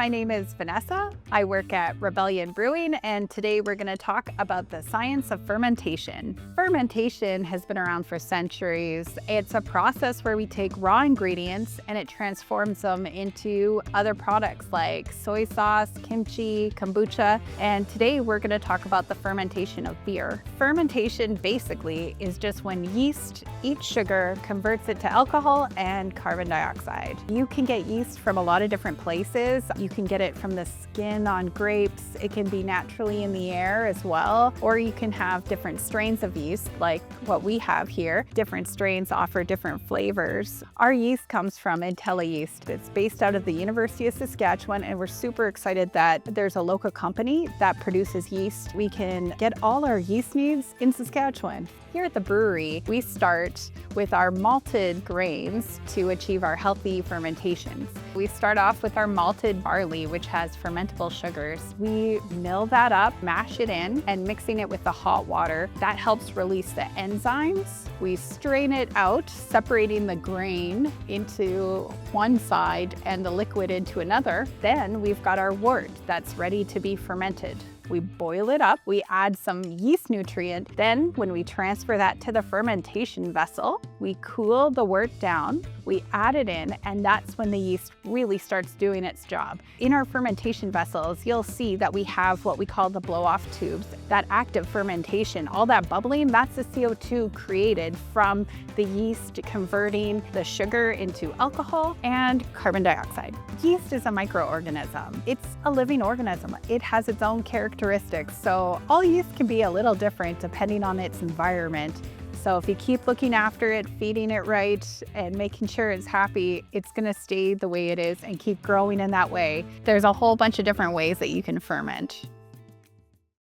my name is Vanessa. I work at Rebellion Brewing, and today we're going to talk about the science of fermentation. Fermentation has been around for centuries. It's a process where we take raw ingredients and it transforms them into other products like soy sauce, kimchi, kombucha, and today we're going to talk about the fermentation of beer. Fermentation basically is just when yeast eats sugar, converts it to alcohol and carbon dioxide. You can get yeast from a lot of different places. You can get it from the skin on grapes. It can be naturally in the air as well, or you can have different strains of yeast like what we have here. Different strains offer different flavors. Our yeast comes from IntelliYeast. It's based out of the University of Saskatchewan, and we're super excited that there's a local company that produces yeast. We can get all our yeast needs in Saskatchewan. Here at the brewery, we start with our malted grains to achieve our healthy fermentations. We start off with our malted barley, which has fermentable sugars. We mill that up, mash it in, and mixing it with the hot water. That helps release the enzymes. We strain it out, separating the grain into one side and the liquid into another. Then we've got our wort that's ready to be fermented. We boil it up, we add some yeast nutrient. Then when we transfer that to the fermentation vessel, we cool the wort down, we add it in, and that's when the yeast really starts doing its job. In our fermentation vessels, you'll see that we have what we call the blow-off tubes. That active fermentation, all that bubbling, that's the CO2 created from the yeast converting the sugar into alcohol and carbon dioxide. Yeast is a microorganism. It's a living organism. It has its own characteristics. So all yeast can be a little different depending on its environment. So if you keep looking after it, feeding it right, and making sure it's happy, it's gonna stay the way it is and keep growing in that way. There's a whole bunch of different ways that you can ferment.